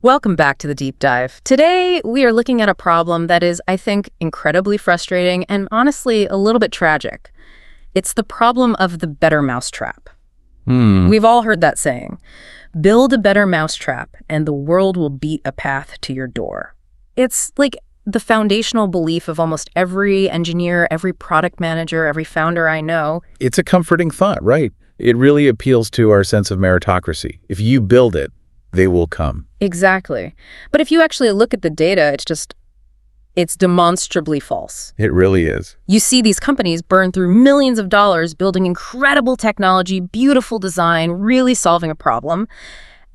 Welcome back to the deep dive. Today, we are looking at a problem that is, I think, incredibly frustrating and honestly a little bit tragic. It's the problem of the better mousetrap. We've all heard that saying. Build a better mousetrap and the world will beat a path to your door. It's like the foundational belief of almost every engineer, every product manager, every founder I know. It's a comforting thought, right? It really appeals to our sense of meritocracy. If you build it, they will come. Exactly. But if you actually look at the data, it's demonstrably false. It really is. You see these companies burn through millions of dollars building incredible technology, beautiful design, really solving a problem,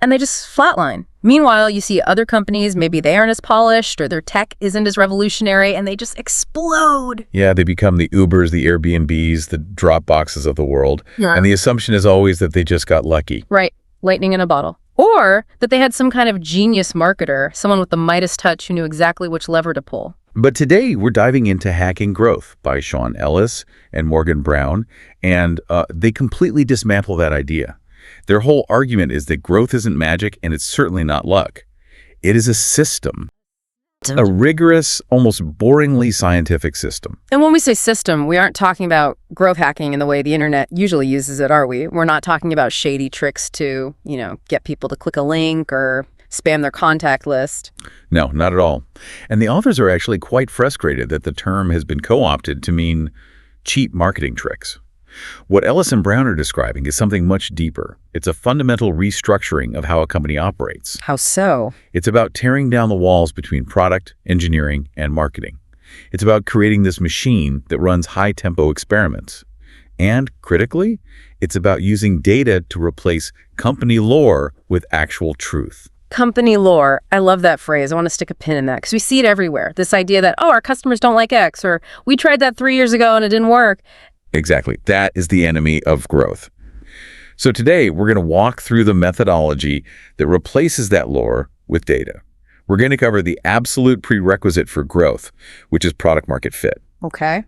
and they just flatline. Meanwhile, you see other companies, maybe they aren't as polished or their tech isn't as revolutionary, and they just explode. Yeah, they become the Ubers, the Airbnbs, the Dropboxes of the world. Yeah. And the assumption is always that they just got lucky. Right. Lightning in a bottle. Or that they had some kind of genius marketer, someone with the Midas touch who knew exactly which lever to pull. But today, we're diving into Hacking Growth by Sean Ellis and Morgan Brown, and they completely dismantle that idea. Their whole argument is that growth isn't magic, and it's certainly not luck. It is a system. A rigorous, almost boringly scientific system. And when we say system, we aren't talking about growth hacking in the way the internet usually uses it, are we? We're not talking about shady tricks to, get people to click a link or spam their contact list. No, not at all. And the authors are actually quite frustrated that the term has been co-opted to mean cheap marketing tricks. What Ellis and Brown are describing is something much deeper. It's a fundamental restructuring of how a company operates. How so? It's about tearing down the walls between product, engineering, and marketing. It's about creating this machine that runs high-tempo experiments. And, critically, it's about using data to replace company lore with actual truth. Company lore. I love that phrase. I want to stick a pin in that because we see it everywhere. This idea that, our customers don't like X, or we tried that 3 years ago and it didn't work. Exactly. That is the enemy of growth. So today, we're going to walk through the methodology that replaces that lore with data. We're going to cover the absolute prerequisite for growth, which is product market fit. Okay.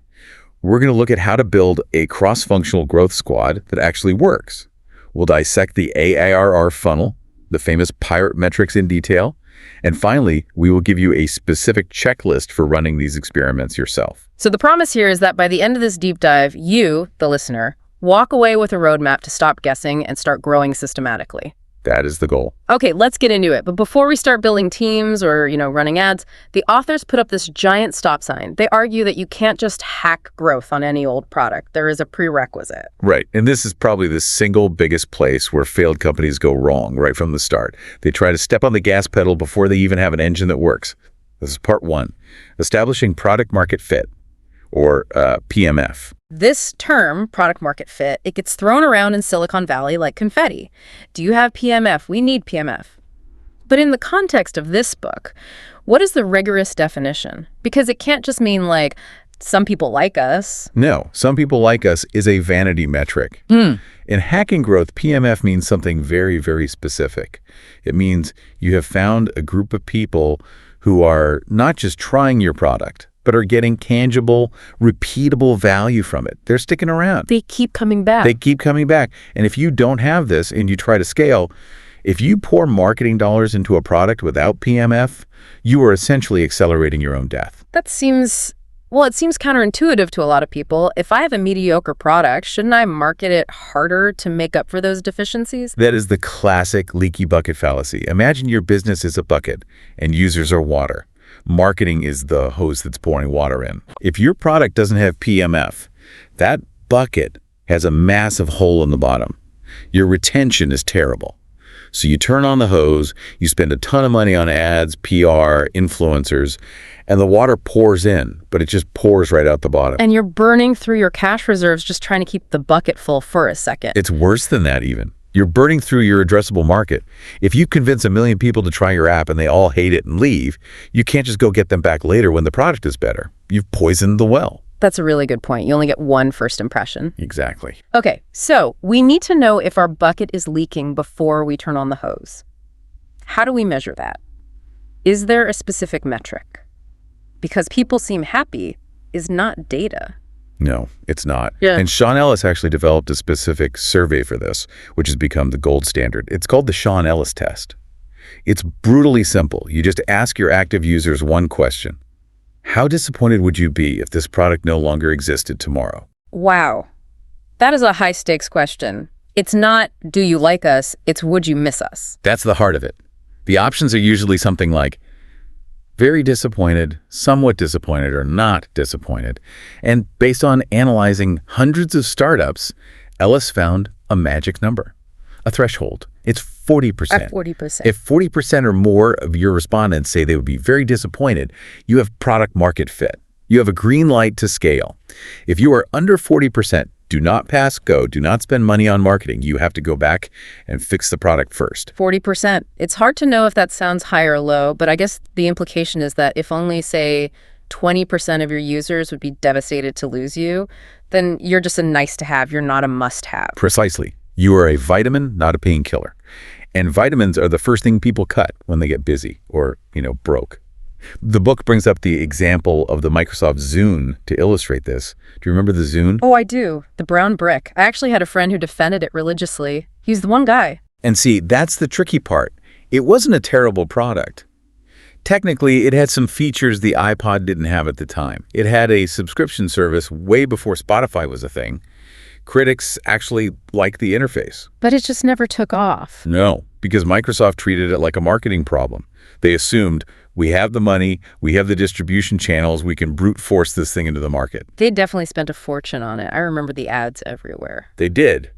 We're going to look at how to build a cross-functional growth squad that actually works. We'll dissect the AARR funnel, the famous pirate metrics in detail. And finally, we will give you a specific checklist for running these experiments yourself. So the promise here is that by the end of this deep dive, you, the listener, walk away with a roadmap to stop guessing and start growing systematically. That is the goal. Okay, let's get into it. But before we start building teams or, running ads, the authors put up this giant stop sign. They argue that you can't just hack growth on any old product. There is a prerequisite. Right. And this is probably the single biggest place where failed companies go wrong right from the start. They try to step on the gas pedal before they even have an engine that works. This is part one, establishing product market fit, or PMF. This term, product market fit, it gets thrown around in Silicon Valley like confetti. Do you have PMF? We need PMF. But in the context of this book, what is the rigorous definition? Because it can't just mean some people like us. No, some people like us is a vanity metric. In Hacking Growth, PMF means something very, very specific. It means you have found a group of people who are not just trying your product, but are getting tangible, repeatable value from it. They're sticking around. They keep coming back. They keep coming back. And if you don't have this and you try to scale, if you pour marketing dollars into a product without PMF, you are essentially accelerating your own death. That seems, it seems counterintuitive to a lot of people. If I have a mediocre product, shouldn't I market it harder to make up for those deficiencies? That is the classic leaky bucket fallacy. Imagine your business is a bucket and users are water. Marketing is the hose that's pouring water in. If your product doesn't have PMF, that bucket has a massive hole in the bottom. Your retention is terrible. So you turn on the hose, you spend a ton of money on ads, PR, influencers, and the water pours in, but it just pours right out the bottom. And you're burning through your cash reserves just trying to keep the bucket full for a second. It's worse than that even. You're burning through your addressable market. If you convince 1 million people to try your app and they all hate it and leave, you can't just go get them back later when the product is better. You've poisoned the well. That's a really good point. You only get one first impression. Exactly. Okay, so we need to know if our bucket is leaking before we turn on the hose. How do we measure that? Is there a specific metric? Because people seem happy is not data. No, it's not. Yeah. And Sean Ellis actually developed a specific survey for this, which has become the gold standard. It's called the Sean Ellis test. It's brutally simple. You just ask your active users one question. How disappointed would you be if this product no longer existed tomorrow? Wow. That is a high-stakes question. It's not, do you like us? It's, would you miss us? That's the heart of it. The options are usually something like very disappointed, somewhat disappointed, or not disappointed. And based on analyzing hundreds of startups, Ellis found a magic number, a threshold. It's 40%. At 40%. If 40% or more of your respondents say they would be very disappointed, you have product market fit. You have a green light to scale. If you are under 40%, do not pass go, do not spend money on marketing. You have to go back and fix the product first. 40%. It's hard to know if that sounds high or low, but I guess the implication is that if only, say, 20% of your users would be devastated to lose you, then you're just a nice to have. You're not a must have. Precisely. You are a vitamin, not a painkiller. And vitamins are the first thing people cut when they get busy or, broke. The book brings up the example of the Microsoft Zune to illustrate this. Do you remember the Zune? Oh, I do. The brown brick. I actually had a friend who defended it religiously. He's the one guy. And see, that's the tricky part. It wasn't a terrible product. Technically, it had some features the iPod didn't have at the time. It had a subscription service way before Spotify was a thing. Critics actually liked the interface. But it just never took off. No, because Microsoft treated it like a marketing problem. They assumed, we have the money, we have the distribution channels, we can brute force this thing into the market. They definitely spent a fortune on it. I remember the ads everywhere. They did,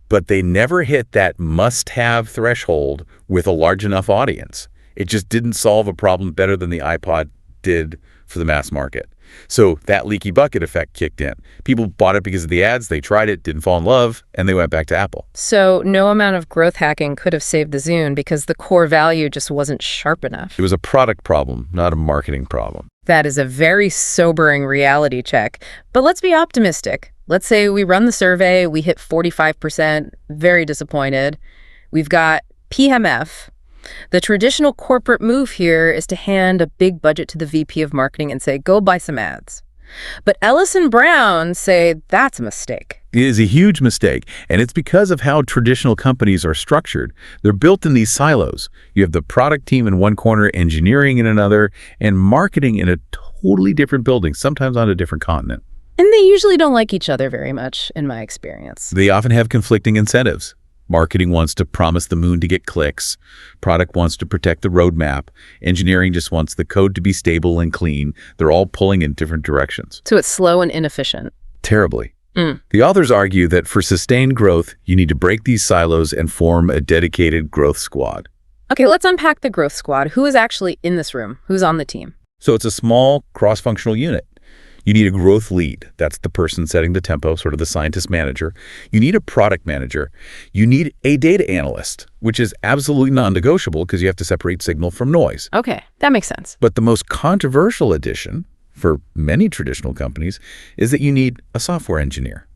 but they never hit that must-have threshold with a large enough audience. It just didn't solve a problem better than the iPod did for the mass market. So that leaky bucket effect kicked in. People bought it because of the ads, they tried it, didn't fall in love, and they went back to Apple. So no amount of growth hacking could have saved the Zune because the core value just wasn't sharp enough. It was a product problem, not a marketing problem. That is a very sobering reality check. But let's be optimistic. Let's say we run the survey, we hit 45%, very disappointed. We've got PMF. The traditional corporate move here is to hand a big budget to the VP of marketing and say, go buy some ads. But Ellis and Brown say that's a mistake. It is a huge mistake, and it's because of how traditional companies are structured. They're built in these silos. You have the product team in one corner, engineering in another, and marketing in a totally different building, sometimes on a different continent. And they usually don't like each other very much, in my experience. They often have conflicting incentives. Marketing wants to promise the moon to get clicks. Product wants to protect the roadmap. Engineering just wants the code to be stable and clean. They're all pulling in different directions. So it's slow and inefficient. Terribly. The authors argue that for sustained growth, you need to break these silos and form a dedicated growth squad. Okay, let's unpack the growth squad. Who is actually in this room? Who's on the team? So it's a small cross-functional unit. You need a growth lead. That's the person setting the tempo, sort of the scientist manager. You need a product manager. You need a data analyst, which is absolutely non-negotiable because you have to separate signal from noise. Okay, that makes sense. But the most controversial addition for many traditional companies is that you need a software engineer,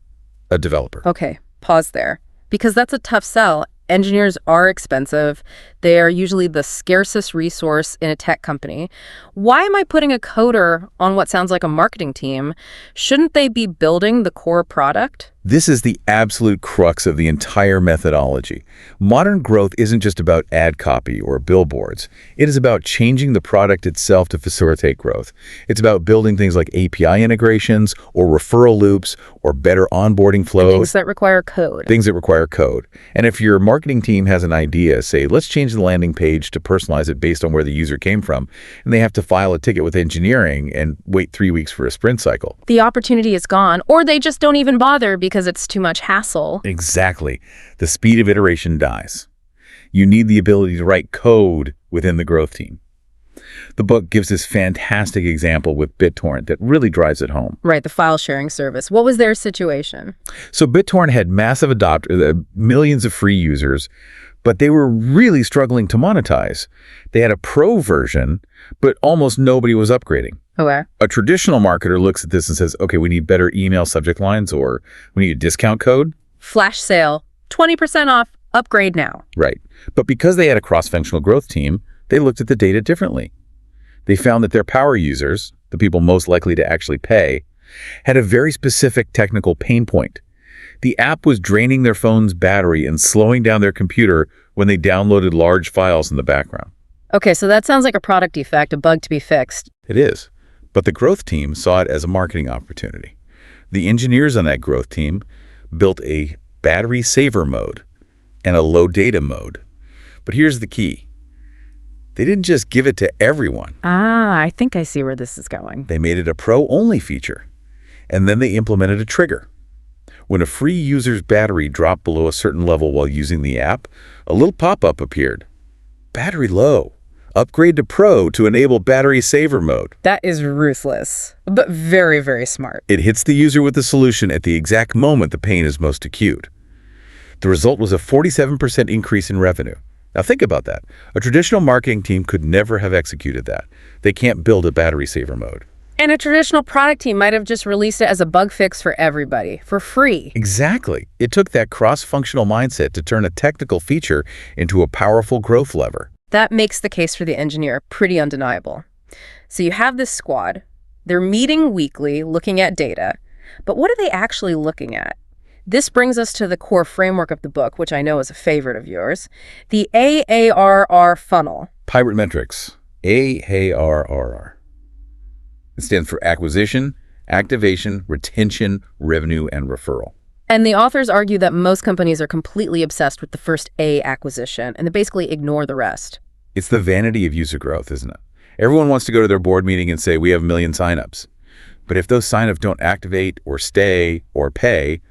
a developer. Okay, pause there. Because that's a tough sell. Engineers are expensive. They are usually the scarcest resource in a tech company. Why am I putting a coder on what sounds like a marketing team? Shouldn't they be building the core product? This is the absolute crux of the entire methodology. Modern growth isn't just about ad copy or billboards. It is about changing the product itself to facilitate growth. It's about building things like API integrations or referral loops or better onboarding flows. Things that require code. Things that require code. And if your marketing team has an idea, say, let's change the landing page to personalize it based on where the user came from, and they have to file a ticket with engineering and wait 3 weeks for a sprint cycle. The opportunity is gone, or they just don't even bother because it's too much hassle. Exactly. The speed of iteration dies. You need the ability to write code within the growth team. The book gives this fantastic example with BitTorrent that really drives it home. Right, the file sharing service. What was their situation? So BitTorrent had massive adopters, millions of free users, but they were really struggling to monetize. They had a pro version, but almost nobody was upgrading. Okay. A traditional marketer looks at this and says, okay, we need better email subject lines, or we need a discount code. Flash sale, 20% off, upgrade now. Right. But because they had a cross-functional growth team, they looked at the data differently. They found that their power users, the people most likely to actually pay, had a very specific technical pain point. The app was draining their phone's battery and slowing down their computer when they downloaded large files in the background. Okay, so that sounds like a product defect, a bug to be fixed. It is. But the growth team saw it as a marketing opportunity. The engineers on that growth team built a battery saver mode and a low data mode. But here's the key. They didn't just give it to everyone. I think I see where this is going. They made it a pro-only feature. And then they implemented a trigger. When a free user's battery dropped below a certain level while using the app, a little pop-up appeared. Battery low. Upgrade to Pro to enable battery saver mode. That is ruthless, but very, very smart. It hits the user with the solution at the exact moment the pain is most acute. The result was a 47% increase in revenue. Now think about that. A traditional marketing team could never have executed that. They can't build a battery saver mode. And a traditional product team might have just released it as a bug fix for everybody, for free. Exactly. It took that cross-functional mindset to turn a technical feature into a powerful growth lever. That makes the case for the engineer pretty undeniable. So you have this squad. They're meeting weekly, looking at data. But what are they actually looking at? This brings us to the core framework of the book, which I know is a favorite of yours, the AARR funnel. Pirate metrics, AARR. It stands for acquisition, activation, retention, revenue, and referral. And the authors argue that most companies are completely obsessed with the first A, acquisition, and they basically ignore the rest. It's the vanity of user growth, isn't it? Everyone wants to go to their board meeting and say, we have 1 million signups. But if those signups don't activate or stay or pay,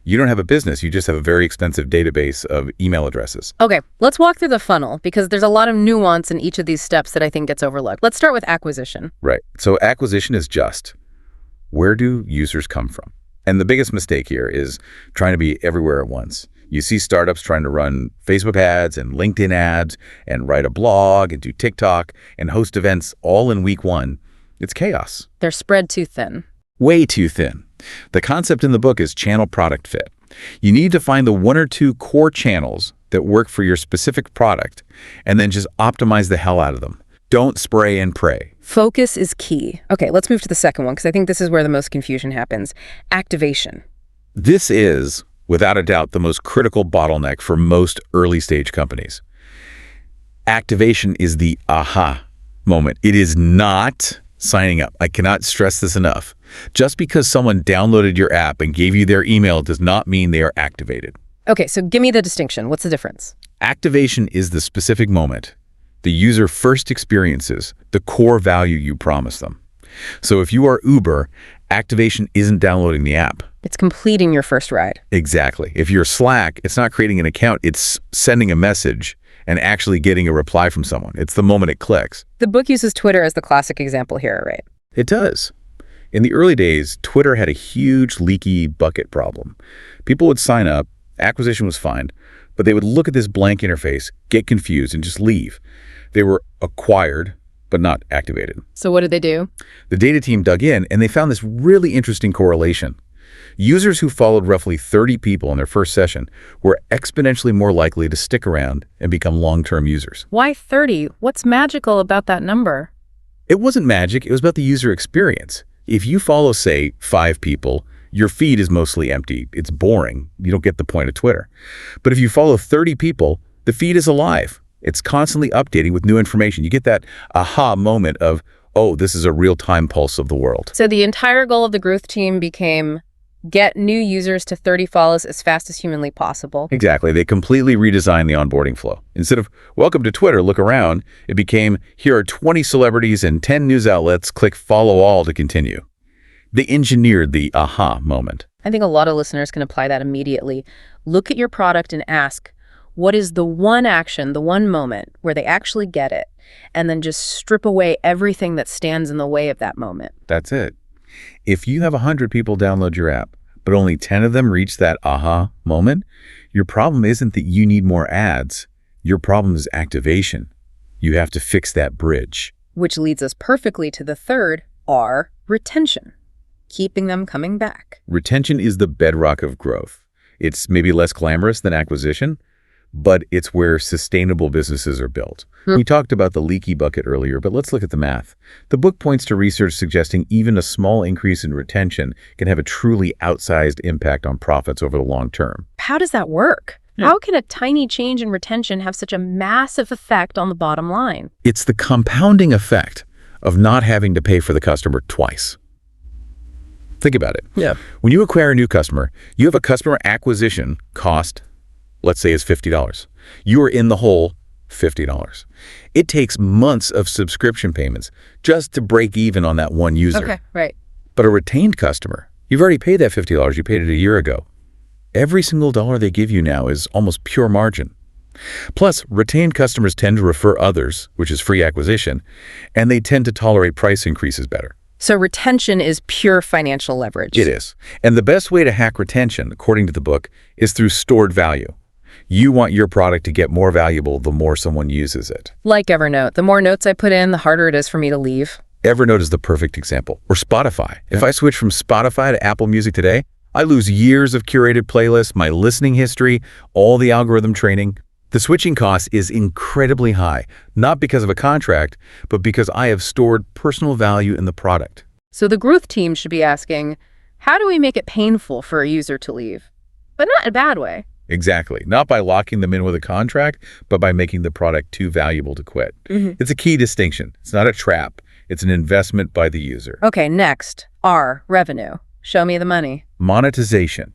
you don't have a business. You just have a very expensive database of email addresses. Okay, let's walk through the funnel because there's a lot of nuance in each of these steps that I think gets overlooked. Let's start with acquisition. Right. So acquisition is just, where do users come from? And the biggest mistake here is trying to be everywhere at once. You see startups trying to run Facebook ads and LinkedIn ads and write a blog and do TikTok and host events all in week 1. It's chaos. They're spread too thin. Way too thin. The concept in the book is channel product fit. You need to find the 1 or 2 core channels that work for your specific product and then just optimize the hell out of them. Don't spray and pray. Focus is key. Okay, let's move to the second one because I think this is where the most confusion happens. Activation. This is, without a doubt, the most critical bottleneck for most early-stage companies. Activation is the aha moment. It is not signing up. I cannot stress this enough. Just because someone downloaded your app and gave you their email does not mean they are activated. Okay, so give me the distinction. What's the difference? Activation is the specific moment the user first experiences the core value you promise them. So if you are Uber, activation isn't downloading the app. It's completing your first ride. Exactly. If you're Slack, it's not creating an account, it's sending a message and actually getting a reply from someone. It's the moment it clicks. The book uses Twitter as the classic example here, right? It does. In the early days, Twitter had a huge leaky bucket problem. People would sign up, acquisition was fine, but they would look at this blank interface, get confused, and just leave. They were acquired, but not activated. So what did they do? The data team dug in, and they found this really interesting correlation. Users who followed roughly 30 people in their first session were exponentially more likely to stick around and become long-term users. Why 30? What's magical about that number? It wasn't magic. It was about the user experience. If you follow, say, 5 people, your feed is mostly empty. It's boring. You don't get the point of Twitter. But if you follow 30 people, the feed is alive. It's constantly updating with new information. You get that aha moment of, oh, this is a real-time pulse of the world. So the entire goal of the growth team became get new users to 30 follows as fast as humanly possible. Exactly. They completely redesigned the onboarding flow. Instead of, welcome to Twitter, look around, it became, here are 20 celebrities and 10 news outlets, click follow all to continue. They engineered the aha moment. I think a lot of listeners can apply that immediately. Look at your product and ask, what is the one action, the one moment where they actually get it? And then just strip away everything that stands in the way of that moment. That's it. If you have 100 people download your app, but only 10 of them reach that aha moment, your problem isn't that you need more ads. Your problem is activation. You have to fix that bridge. Which leads us perfectly to the third R, retention. Keeping them coming back. Retention is the bedrock of growth. It's maybe less glamorous than acquisition, but it's where sustainable businesses are built. We talked about the leaky bucket earlier, but let's look at the math. The book points to research suggesting even a small increase in retention can have a truly outsized impact on profits over the long term. How does that work? How can a tiny change in retention have such a massive effect on the bottom line? It's the compounding effect of not having to pay for the customer twice. Think about it. Yeah. When you acquire a new customer, you have a customer acquisition cost, let's say is $50. You are in the hole $50. It takes months of subscription payments just to break even on that one user. Okay, right. But a retained customer, you've already paid that $50. You paid it a year ago. Every single dollar they give you now is almost pure margin. Plus, retained customers tend to refer others, which is free acquisition, and they tend to tolerate price increases better. So retention is pure financial leverage. It is. And the best way to hack retention, according to the book, is through stored value. You want your product to get more valuable the more someone uses it. Like Evernote. The more notes I put in, the harder it is for me to leave. Evernote is the perfect example. Or Spotify. If I switch from Spotify to Apple Music today, I lose years of curated playlists, my listening history, all the algorithm training. The switching cost is incredibly high, not because of a contract, but because I have stored personal value in the product. So the growth team should be asking, how do we make it painful for a user to leave? But not in a bad way. Exactly. Not by locking them in with a contract, but by making the product too valuable to quit. It's a key distinction. It's not a trap. It's an investment by the user. Okay, next. R, revenue. Show me the money. Monetization.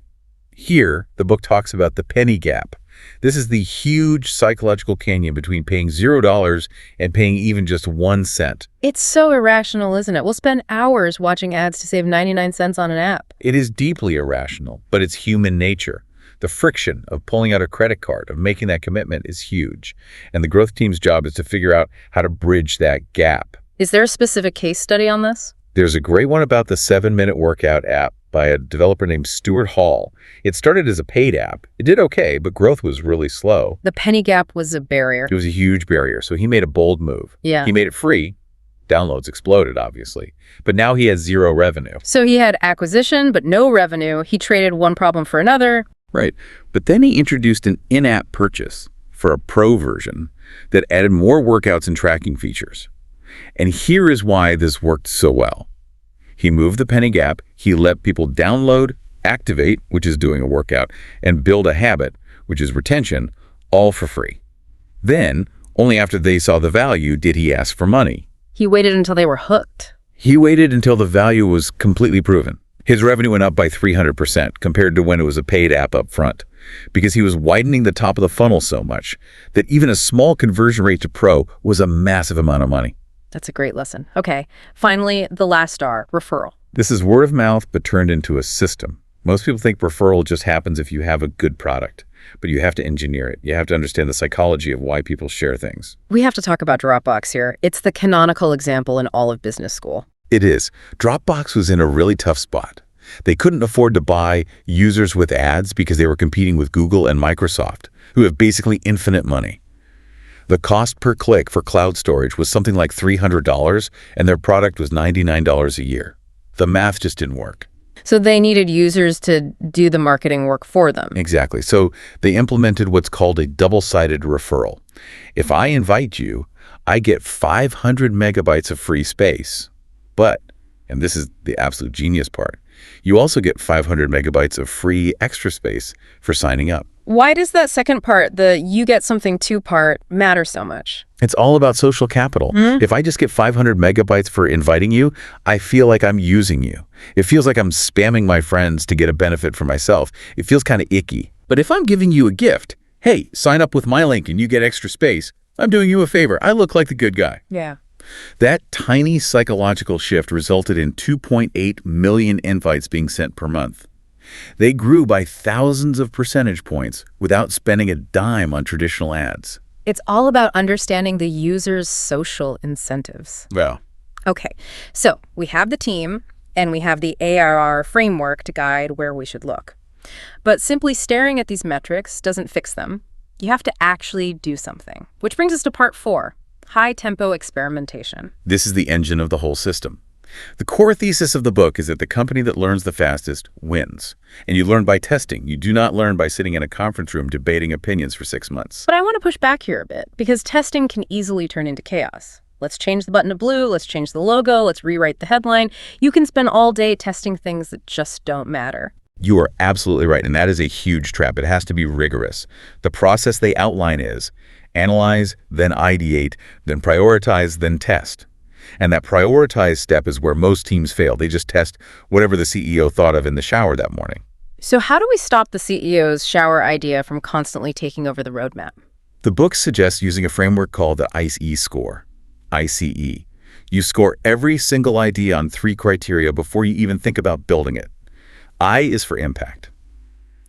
Here, the book talks about the penny gap. This is the huge psychological canyon between paying $0 and paying even just 1 cent. It's so irrational, isn't it? We'll spend hours watching ads to save 99 cents on an app. It is deeply irrational, but it's human nature. The friction of pulling out a credit card, of making that commitment is huge. And the growth team's job is to figure out how to bridge that gap. Is there a specific case study on this? There's a great one about the 7-Minute Workout app by a developer named Stuart Hall. It started as a paid app. It did okay, but growth was really slow. The penny gap was a barrier. It was a huge barrier, so he made a bold move. Yeah. He made it free. Downloads exploded, obviously. But now he has 0 revenue. So he had acquisition, but no revenue. He traded one problem for another. Right. But then he introduced an in-app purchase for a pro version that added more workouts and tracking features. And here is why this worked so well. He moved the penny gap, he let people download, activate, which is doing a workout, and build a habit, which is retention, all for free. Then, only after they saw the value did he ask for money. He waited until they were hooked. He waited until the value was completely proven. His revenue went up by 300% compared to when it was a paid app up front, because he was widening the top of the funnel so much that even a small conversion rate to pro was a massive amount of money. That's a great lesson. Okay, finally, the last R, referral. This is word of mouth, but turned into a system. Most people think referral just happens if you have a good product, but you have to engineer it. You have to understand the psychology of why people share things. We have to talk about Dropbox here. It's the canonical example in all of business school. It is. Dropbox was in a really tough spot. They couldn't afford to buy users with ads because they were competing with Google and Microsoft, who have basically infinite money. The cost per click for cloud storage was something like $300, and their product was $99 a year. The math just didn't work. So they needed users to do the marketing work for them. Exactly. So they implemented what's called a double-sided referral. If I invite you, I get 500 megabytes of free space. But, and this is the absolute genius part, you also get 500 megabytes of free extra space for signing up. Why does that second part, the you get something too part, matter so much? It's all about social capital. If I just get 500 megabytes for inviting you, I feel like I'm using you. It feels like I'm spamming my friends to get a benefit for myself. It feels kind of icky. But if I'm giving you a gift, hey, sign up with my link and you get extra space, I'm doing you a favor. I look like the good guy. Yeah. That tiny psychological shift resulted in 2.8 million invites being sent per month. They grew by thousands of percentage points without spending a dime on traditional ads. It's all about understanding the user's social incentives. Well, Okay, so we have the team and we have the ARR framework to guide where we should look. But simply staring at these metrics doesn't fix them. You have to actually do something. Which brings us to part 4, high-tempo experimentation. this is the engine of the whole system. The core thesis of the book is that the company that learns the fastest wins. And you learn by testing. You do not learn by sitting in a conference room debating opinions for 6 months. But I want to push back here a bit, because testing can easily turn into chaos. Let's change the button to blue, let's change the logo, let's rewrite the headline. You can spend all day testing things that just don't matter. You are absolutely right, and that is a huge trap. It has to be rigorous. The process they outline is analyze, then ideate, then prioritize, then test. And that prioritize step is where most teams fail. They just test whatever the CEO thought of in the shower that morning. So how do we stop the CEO's shower idea from constantly taking over the roadmap? The book suggests using a framework called the ICE score, ICE. You score every single idea on 3 criteria before you even think about building it. I is for impact.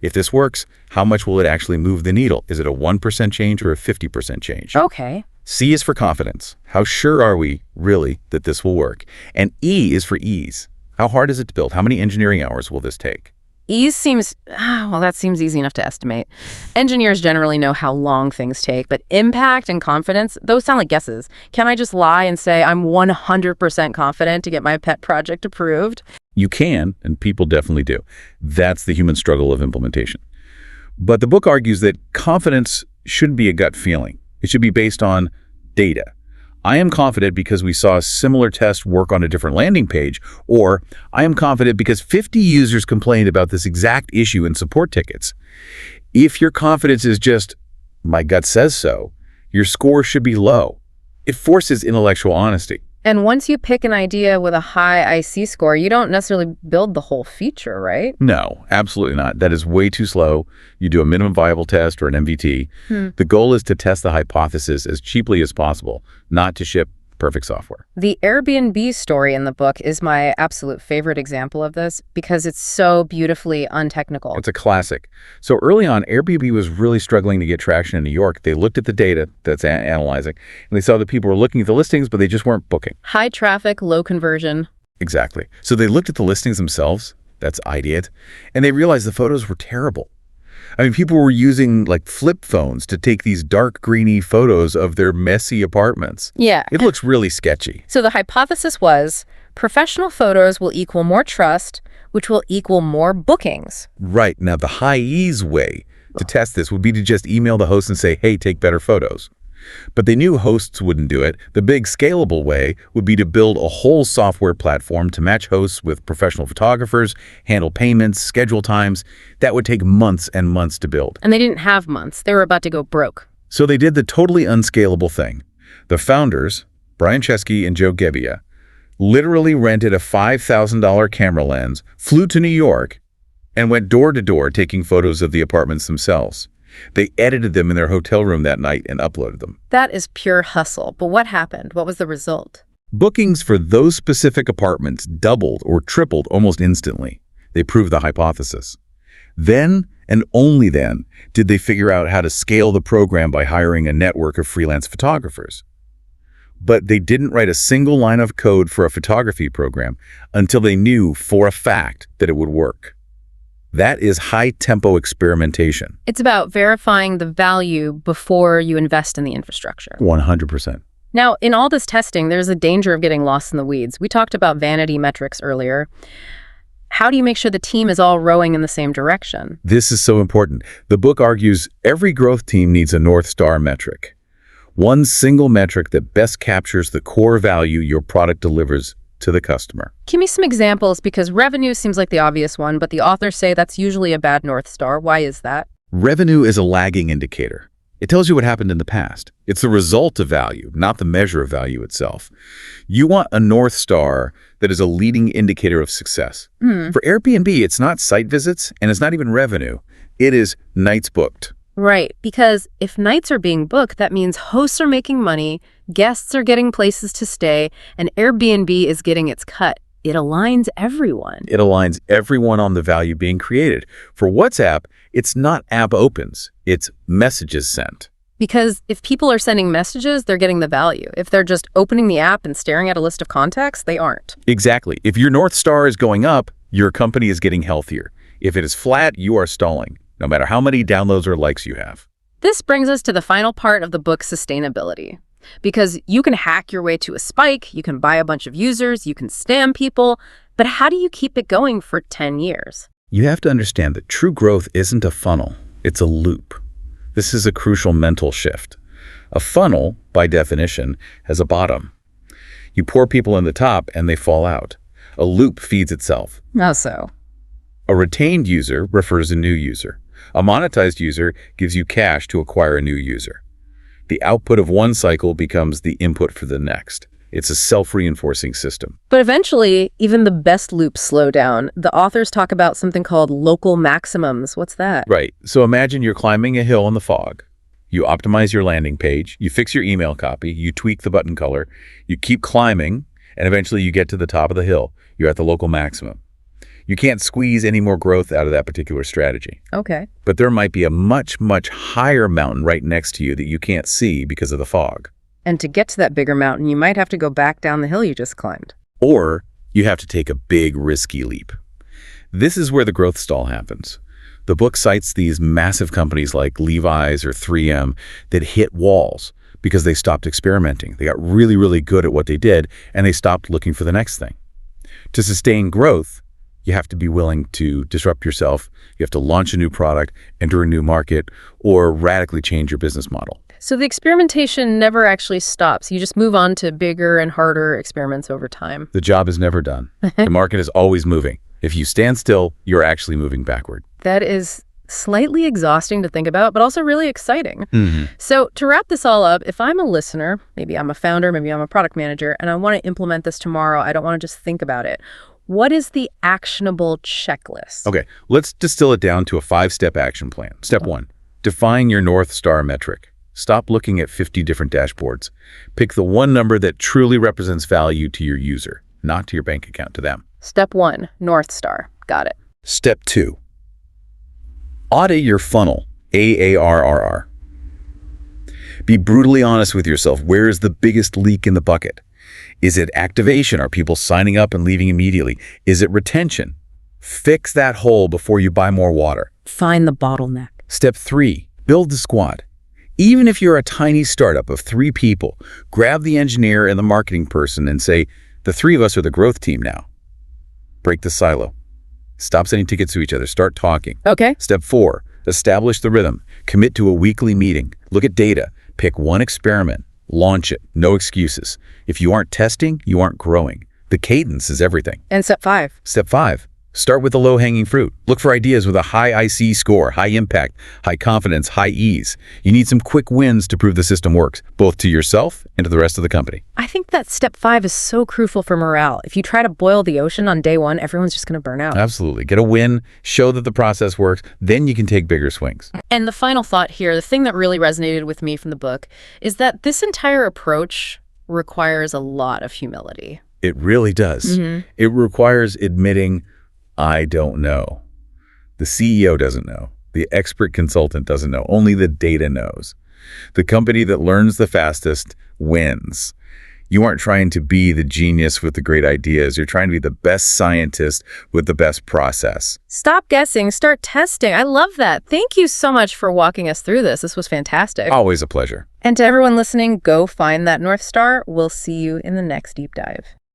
If this works, how much will it actually move the needle? Is it a 1% change or a 50% change? Okay. C is for confidence. How sure are we, really, that this will work? And E is for ease. How hard is it to build? How many engineering hours will this take? Ease seems, well, that seems easy enough to estimate. Engineers generally know how long things take, but impact and confidence, those sound like guesses. Can I just lie and say I'm 100% confident to get my pet project approved? You can, and people definitely do. That's the human struggle of implementation. But the book argues that confidence shouldn't be a gut feeling. It should be based on data. I am confident because we saw a similar test work on a different landing page, or I am confident because 50 users complained about this exact issue in support tickets. If your confidence is just, my gut says so, your score should be low. It forces intellectual honesty. And once you pick an idea with a high IC score, you don't necessarily build the whole feature, right? No, absolutely not. That is way too slow. You do a minimum viable test or an MVT. The goal is to test the hypothesis as cheaply as possible, not to ship perfect software. The Airbnb story in the book is my absolute favorite example of this because it's so beautifully untechnical. It's a classic. So early on, Airbnb was really struggling to get traction in New York. They looked at the data that's analyzing, and they saw that people were looking at the listings, but they just weren't booking. High traffic, low conversion. Exactly. So they looked at the listings themselves, that's ideate, and they realized the photos were terrible. I mean, people were using like flip phones to take these dark greeny photos of their messy apartments. Yeah. It looks really sketchy. So the hypothesis was professional photos will equal more trust, which will equal more bookings. Right. Now, the high ease way to test this would be to just email the host and say, hey, take better photos. But they knew hosts wouldn't do it. The big scalable way would be to build a whole software platform to match hosts with professional photographers, handle payments, schedule times. That would take months and months to build. And they didn't have months. They were about to go broke. So they did the totally unscalable thing. The founders, Brian Chesky and Joe Gebbia, literally rented a $5,000 camera lens, flew to New York, and went door to door taking photos of the apartments themselves. They edited them in their hotel room that night and uploaded them. That is pure hustle. But what happened? What was the result? Bookings for those specific apartments doubled or tripled almost instantly. They proved the hypothesis. Then, and only then, did they figure out how to scale the program by hiring a network of freelance photographers. But they didn't write a single line of code for a photography program until they knew for a fact that it would work. That is high-tempo experimentation. It's about verifying the value before you invest in the infrastructure. 100%. Now, in all this testing, there's a danger of getting lost in the weeds. We talked about vanity metrics earlier. How do you make sure the team is all rowing in the same direction? This is so important. The book argues every growth team needs a North Star metric. One single metric that best captures the core value your product delivers to the customer. Give me some examples, because revenue seems like the obvious one, but the authors say that's usually a bad North Star. Why is that? Revenue is a lagging indicator. It tells you what happened in the past. It's the result of value, not the measure of value itself. You want a North Star that is a leading indicator of success. For Airbnb, it's not site visits, and it's not even revenue. It is nights booked. Right, because if nights are being booked, that means hosts are making money, guests are getting places to stay, and Airbnb is getting its cut. It aligns everyone. It aligns everyone on the value being created. For WhatsApp, it's not app opens, it's messages sent. Because if people are sending messages, they're getting the value. If they're just opening the app and staring at a list of contacts, they aren't. Exactly. If your North Star is going up, your company is getting healthier. If it is flat, you are stalling, no matter how many downloads or likes you have. This brings us to the final part of the book, sustainability. Because you can hack your way to a spike, you can buy a bunch of users, you can scam people, but how do you keep it going for 10 years? You have to understand that true growth isn't a funnel, it's a loop. This is a crucial mental shift. A funnel, by definition, has a bottom. You pour people in the top and they fall out. A loop feeds itself. How so? A retained user refers a new user. A monetized user gives you cash to acquire a new user. The output of one cycle becomes the input for the next. It's a self-reinforcing system. But eventually, even the best loops slow down. The authors talk about something called local maximums. What's that? Right. So imagine you're climbing a hill in the fog. You optimize your landing page, you fix your email copy, you tweak the button color, you keep climbing, and eventually you get to the top of the hill. You're at the local maximum. You can't squeeze any more growth out of that particular strategy. Okay. But there might be a much, much higher mountain right next to you that you can't see because of the fog. And to get to that bigger mountain, you might have to go back down the hill you just climbed. Or you have to take a big, risky leap. This is where the growth stall happens. The book cites these massive companies like Levi's or 3M that hit walls because they stopped experimenting. They got really, really good at what they did, and they stopped looking for the next thing. To sustain growth, you have to be willing to disrupt yourself. You have to launch a new product, enter a new market, or radically change your business model. So the experimentation never actually stops. You just move on to bigger and harder experiments over time. The job is never done. The market is always moving. If you stand still, you're actually moving backward. That is slightly exhausting to think about, but also really exciting. Mm-hmm. So to wrap this all up, if I'm a listener, maybe I'm a founder, maybe I'm a product manager, and I want to implement this tomorrow, I don't want to just think about it. What is the actionable checklist? Okay, let's distill it down to a 5-step action plan. Step 1, define your North Star metric. Stop looking at 50 different dashboards. Pick the one number that truly represents value to your user, not to your bank account, to them. Step 1, North Star. Got it. Step 2, audit your funnel, AARRR. Be brutally honest with yourself. Where is the biggest leak in the bucket? Is it activation? Are people signing up and leaving immediately? Is it retention? Fix that hole before you buy more water. Find the bottleneck. Step 3, build the squad. Even if you're a tiny startup of 3 people, grab the engineer and the marketing person and say, the 3 of us are the growth team now. Break the silo. Stop sending tickets to each other. Start talking. Okay. Step 4, establish the rhythm. Commit to a weekly meeting. Look at data. Pick one experiment. Launch it. No excuses. If you aren't testing, you aren't growing. The cadence is everything. And step 5? Step 5, start with the low-hanging fruit. Look for ideas with a high IC score, high impact, high confidence, high ease. You need some quick wins to prove the system works, both to yourself and to the rest of the company. I think that step 5 is so crucial for morale. If you try to boil the ocean on day 1, everyone's just going to burn out. Absolutely. Get a win, show that the process works, then you can take bigger swings. And the final thought here, the thing that really resonated with me from the book, is that this entire approach requires a lot of humility. It really does. Mm-hmm. It requires admitting, I don't know. The CEO doesn't know. The expert consultant doesn't know. Only the data knows. The company that learns the fastest wins. You aren't trying to be the genius with the great ideas. You're trying to be the best scientist with the best process. Stop guessing. Start testing. I love that. Thank you so much for walking us through this. This was fantastic. Always a pleasure. And to everyone listening, go find that North Star. We'll see you in the next deep dive.